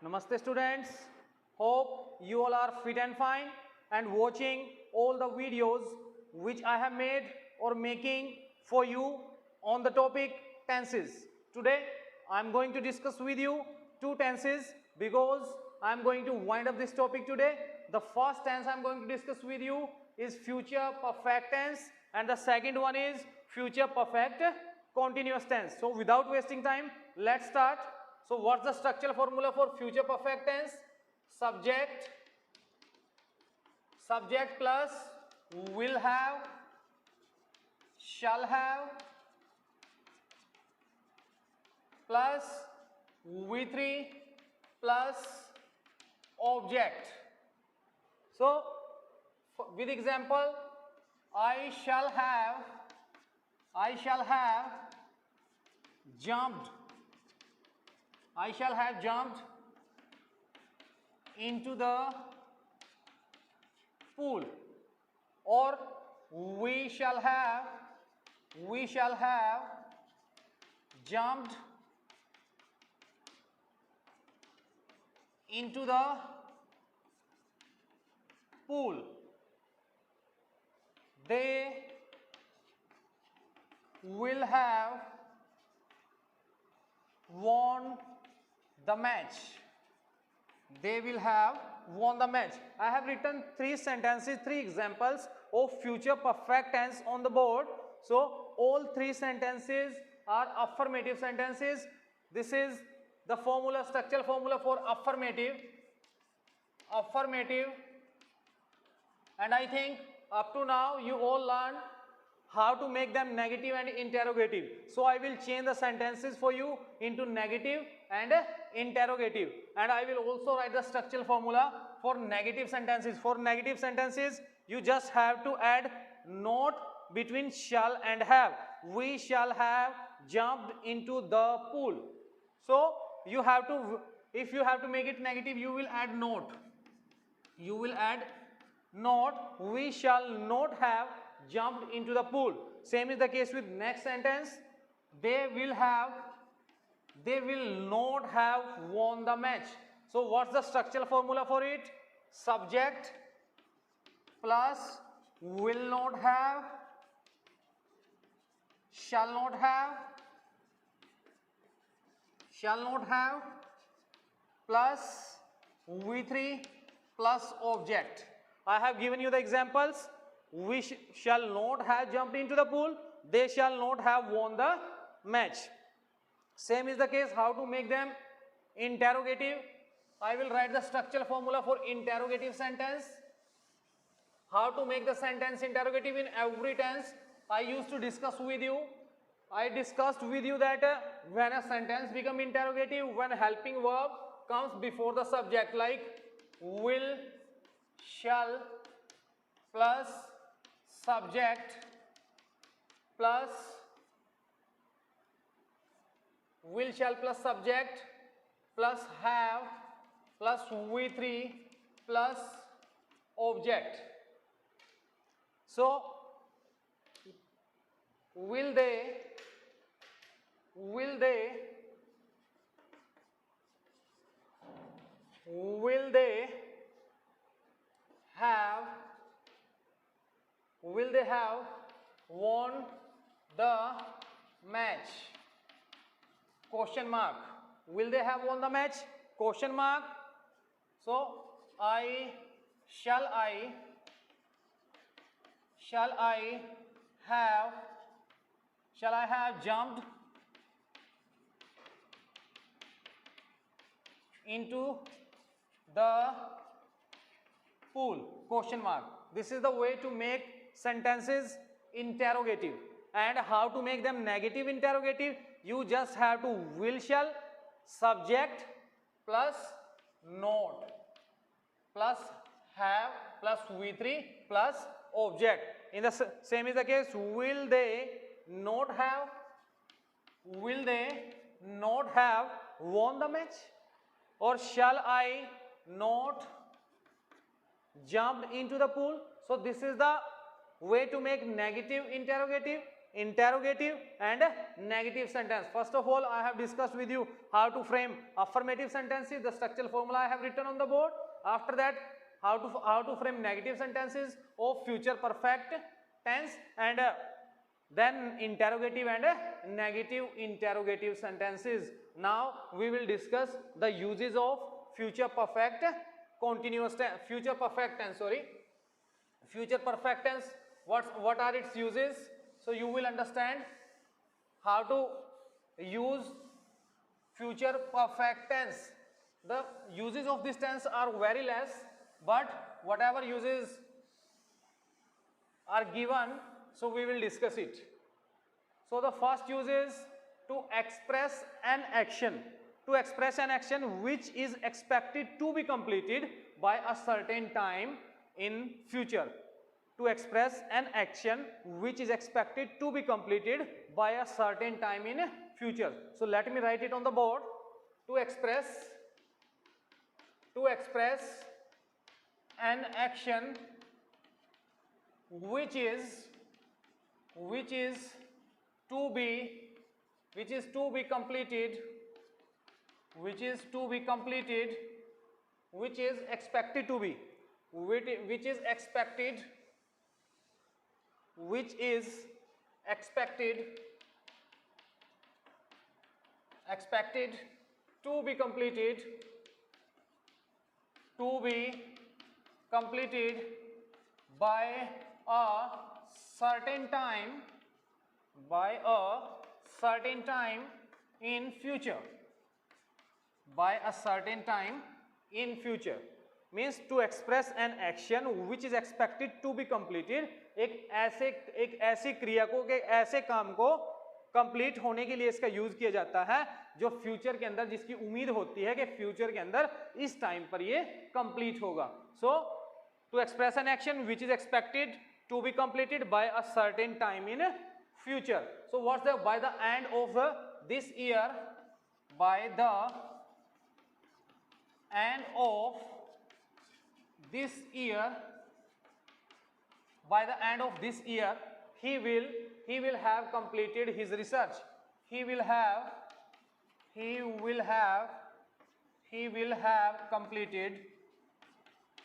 Namaste students. Hope you all are fit and fine and watching all the videos which I have made or making for you on the topic tenses. Today I am going to discuss with you two tenses because I am going to wind up this topic today. The first tense I am going to discuss with you is future perfect tense and the second one is future perfect continuous tense. So without wasting time, let's start. So what's the structural formula for future perfect tense? Subject plus will have, shall have plus V3 plus object. So with example, I shall have jumped into the pool, or we shall have jumped into the pool. They will have won the match. They will have won the match. I have written three sentences, three examples of future perfect tense on the board. So all three sentences are affirmative sentences. This is the formula, structural formula for affirmative, and I think up to now you all learned how to make them negative and interrogative. So I will change the sentences for you into negative and interrogative, and I will also write the structural formula for negative sentences. For negative sentences, you just have to add not between shall and have. We shall have jumped into the pool. So you have to, if you have to make it negative, you will add not. You will add not. We shall not have jumped into the pool. Same is the case with next sentence. They will not have won the match. So what's the structural formula for it? Subject plus will not have, shall not have plus V3 plus object. I have given you the examples. We shall not have jumped into the pool. They shall not have won the match. Same is the case how to make them interrogative. I will write the structural formula for interrogative sentence. How to make the sentence interrogative in every tense I used to discuss with you. I discussed with you that when a sentence becomes interrogative, when helping verb comes before the subject, like will, shall plus subject plus will, shall plus subject plus have plus V3 plus object. So will they have won the match? Question mark. Will they have won the match? Question mark. So shall I have jumped into the pool? Question mark. This is the way to make sentences interrogative. And how to make them negative interrogative? You just have to will, shall, subject plus not plus have plus V3 plus object. In the same is the case, will they not have won the match? Or shall I not jump into the pool? So this is the way to make negative interrogative. interrogative and negative sentence. First of all, I have discussed with you how to frame affirmative sentences. The structural formula I have written on the board. After that, how to frame negative sentences of future perfect tense, and then interrogative and negative interrogative sentences. Now we will discuss the uses of future perfect continuous tense, future perfect tense, sorry, future perfect tense. What are its uses? So you will understand how to use future perfect tense. The uses of this tense are very less, but whatever uses are given, so we will discuss it. So the first use is to express an action. To express an action which is expected to be completed by a certain time in future. To express an action which is expected to be completed by a certain time in future. So let me write it on the board. To express an action which is to be completed, which is expected to be, which is expected to be completed by a certain time in future. By a certain time in future means to express an action which is expected to be completed. एक ऐसी क्रिया को, एक ऐसे काम को complete होने के लिए इसका यूज किया जाता है जो फ्यूचर के अंदर, जिसकी उम्मीद होती है कि फ्यूचर के अंदर इस टाइम पर ये कंप्लीट होगा. So to express an action which is expected to be completed by a certain time in future. So what's the by the end of this year, by the end of this year, by the end of this year, he will have completed his research. He will have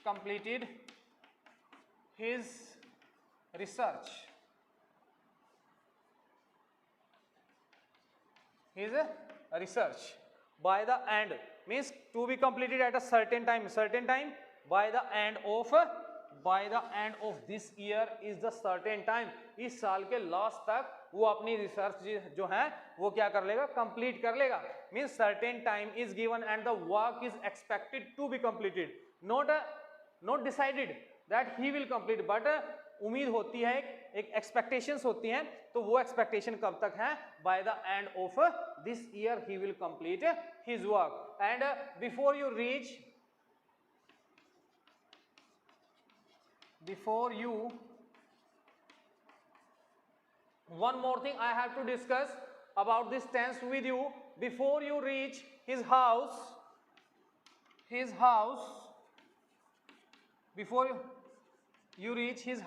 completed his research. By the end means to be completed at a certain time. By the end of this year is the certain time. इस साल के last तक वो अपनी research जो है वो क्या कर लेगा, कंप्लीट कर लेगा. Means certain time is given and the work is expected to be completed. Not decided that he will complete, but उम्मीद होती है, एक एक्सपेक्टेशंस होती हैं, तो वो एक्सपेक्टेशन कब तक है? Bye the end of this year he will complete his work. And before you, one more thing I have to discuss about this tense with you. Before you reach his house, before you reach his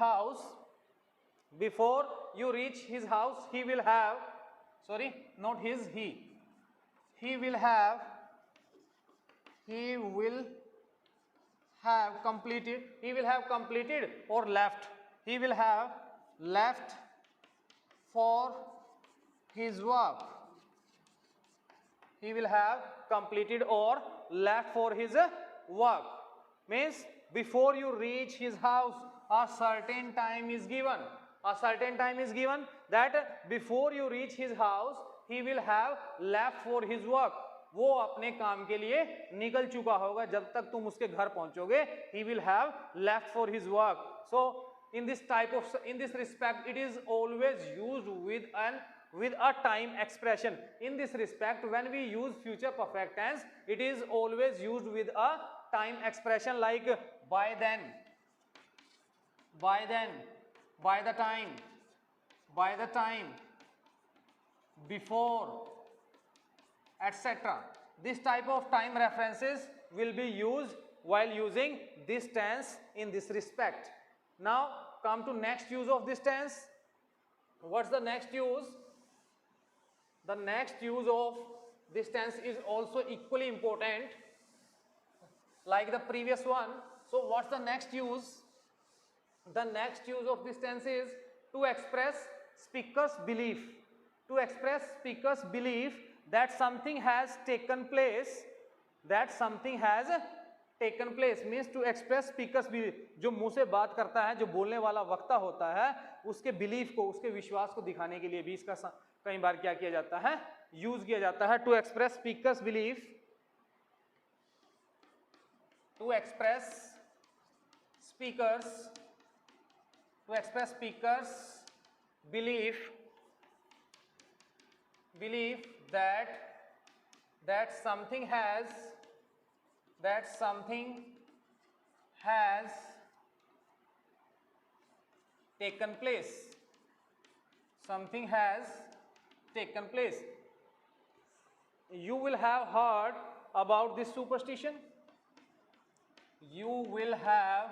house, he will have, sorry, not his, he will have completed or left. He will have left for his work. He will have completed or left for his work. Means before you reach his house, a certain time is given. That before you reach his house, he will have left for his work. वो अपने काम के लिए निकल चुका होगा जब तक तुम उसके घर पहुंचोगे. He will have left for his work. So in this respect, it is always used with a time expression. In this respect, when we use future perfect tense, it is always used with a time expression like by then, by the time, before, etc. This type of time references will be used while using this tense in this respect. Now come to next use of this tense. What's the next use? The next use of this tense is also equally important like the previous one. So what's the next use? The next use of this tense is to express speaker's belief. To express speaker's belief that something has taken place. That something has taken place means to express speaker's belief. जो मुंह से बात करता है, जो बोलने वाला वक्ता होता है, उसके बिलीफ को, उसके विश्वास को दिखाने के लिए भी इसका कई बार क्या किया जाता है, यूज किया जाता है. To express speaker's belief, to express speaker's belief that something has taken place. Something has taken place. You will have heard about this superstition. You will have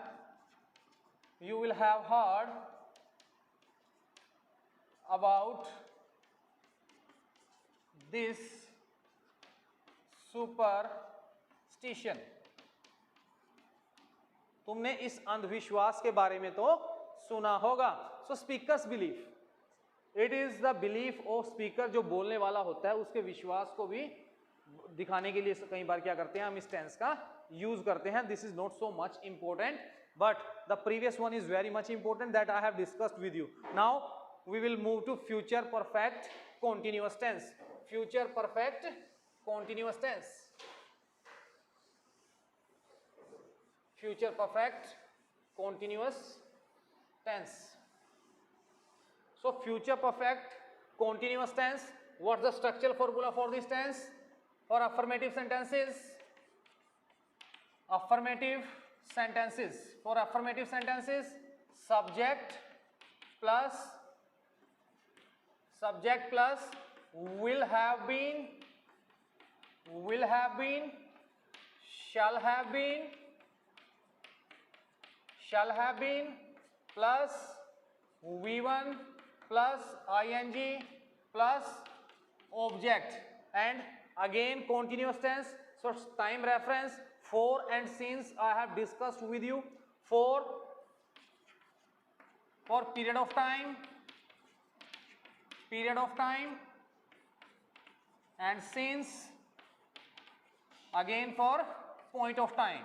heard about this superstition. तुमने इस अंधविश्वास के बारे में तो सुना होगा. So speakers belief, it is the belief of speaker. जो बोलने वाला होता है उसके विश्वास को भी दिखाने के लिए कई बार क्या करते हैं, हम इस टेंस का यूज करते हैं. This is not so much important, but the previous one is very much important that I have discussed with you. Now we will move to future perfect continuous tense. Future perfect continuous tense. Future perfect continuous tense. So future perfect continuous tense, what's the structural formula for this tense? For affirmative sentences, for affirmative sentences, subject plus will have been, shall have been plus V1 plus ing plus object, and again continuous tense. So time reference, for and since I have discussed with you. For period of time, and since again for point of time.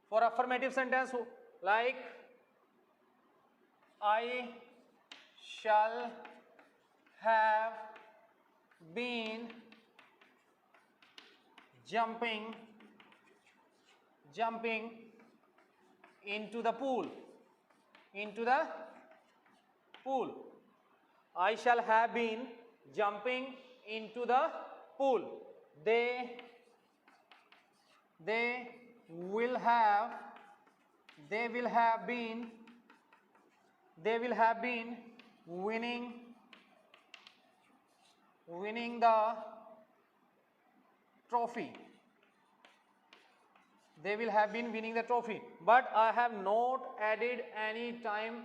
For affirmative sentence like I shall have been jumping into the pool. I shall have been jumping into the pool. They will have been winning the trophy. They will have been winning the trophy, but I have not added any time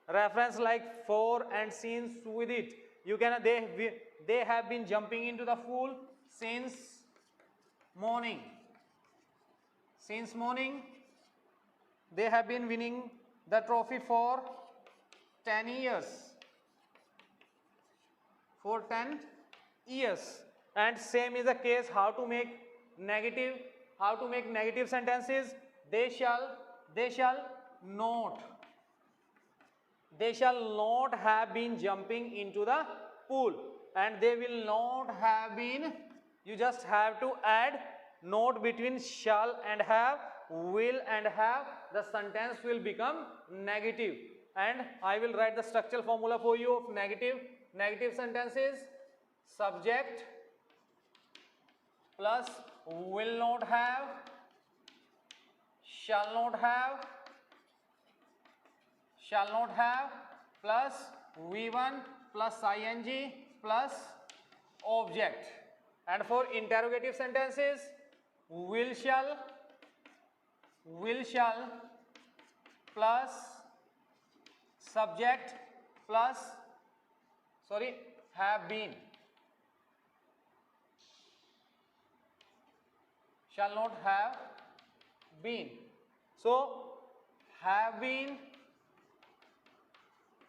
reference like for and since with it. You can they have been jumping into the pool since morning. They have been winning the trophy for 10 years. And same is the case how to make negative sentences. They shall not have been jumping into the pool, and they will not have been. You just have to add not between shall and have, will and have. The sentence will become negative, and I will write the structural formula for you of negative sentences. Subject plus will not have, shall not have plus V1 plus ing plus object. And for interrogative sentences, will shall plus subject plus, sorry, have been, shall not have been. So have been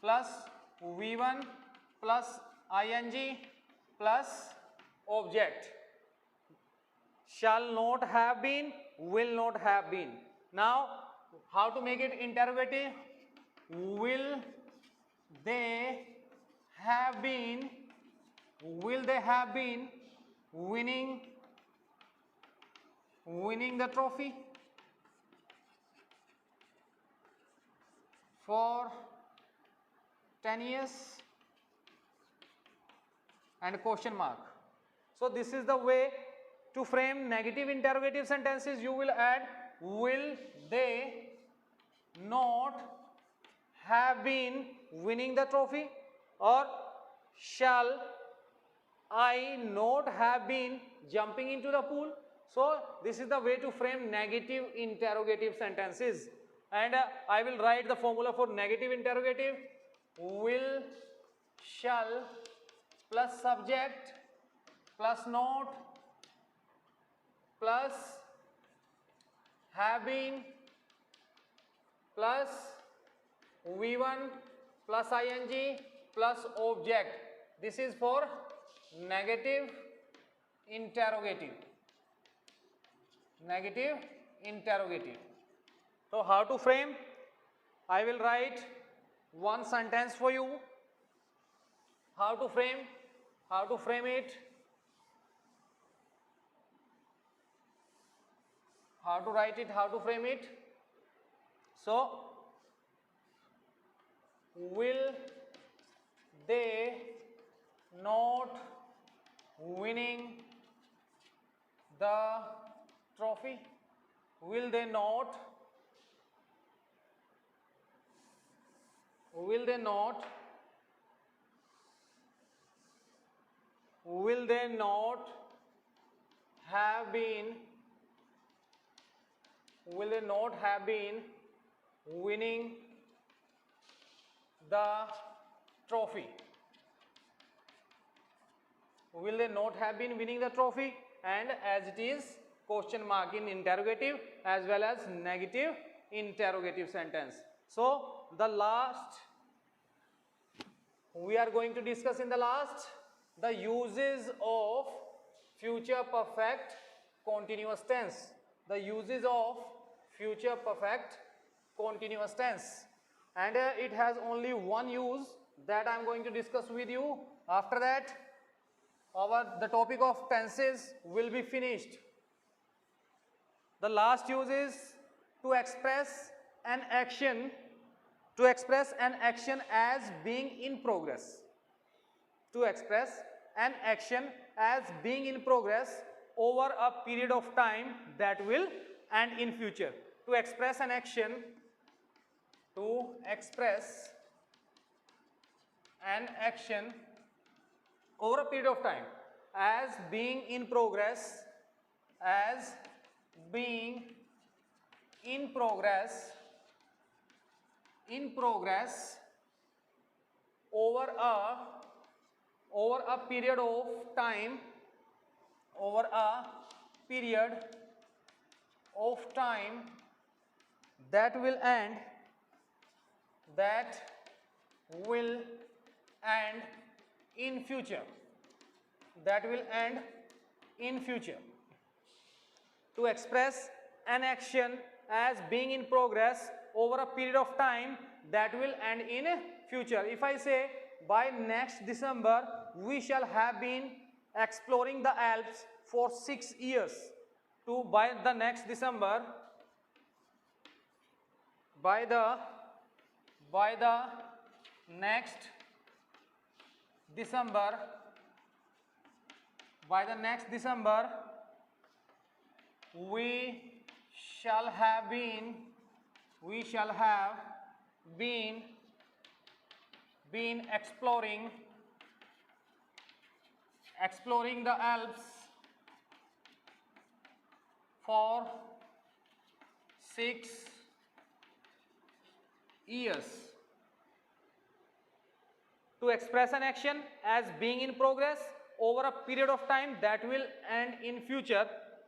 plus V1 plus ing plus object. Shall not have been, will not have been. Now how to make it interrogative? Will they have been, will they have been winning the trophy for 10 years and question mark. So this is the way to frame negative interrogative sentences. You will add will they not have been winning the trophy, or shall I not have been jumping into the pool. So this is the way to frame negative interrogative sentences. And I will write the formula for negative interrogative. Will, shall plus subject plus not plus have been plus V1 plus ing plus object. This is for negative interrogative. Negative interrogative. So how to frame? I will write one sentence for you. How to frame? How to frame it? How to write it? How to frame it? So will they not winning the trophy? Will they not? Will they not? Will they not have been? Will they not have been winning the trophy? Will they not have been winning the trophy? And as it is question mark in interrogative as well as negative interrogative sentence. So the last we are going to discuss in the last the uses of future perfect continuous tense. The uses of future perfect continuous tense, and it has only one use that I am going to discuss with you. After that the topic of tenses will be finished. The last use is to express an action, as being in progress. To express an action as being in progress over a period of time that will end in future. To express an action, over a period of time as being in progress, over a period of time, that will end in future. To express an action as being in progress over a period of time that will end in future. If I say by next December we shall have been exploring the Alps for 6 years, to by the next December, by the next December we shall have been exploring the Alps for 6 years. to express an action as being in progress over a period of time that will end in future.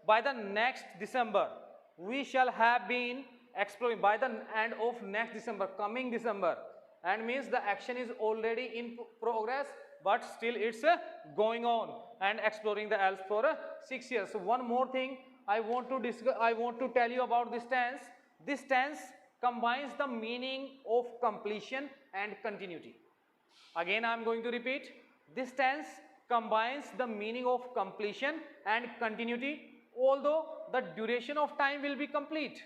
By the next December, we shall have been exploring by the end of next December, coming December, and means the action is already in progress, but still it's going on and exploring the else for 6 years. So one more thing I want to discuss, I want to tell you about this tense. This tense combines the meaning of completion and continuity. Again, I am going to repeat. This tense combines the meaning of completion and continuity, although the duration of time will be complete.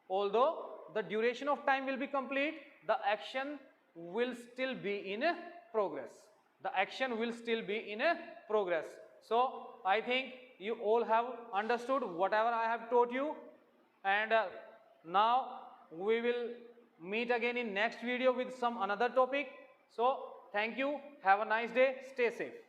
Although the duration of time will be complete, the action will still be in progress. The action will still be in progress. So, I think you all have understood whatever I have taught you, and now we will meet again in next video with some another topic. So, thank you. Have a nice day. Stay safe.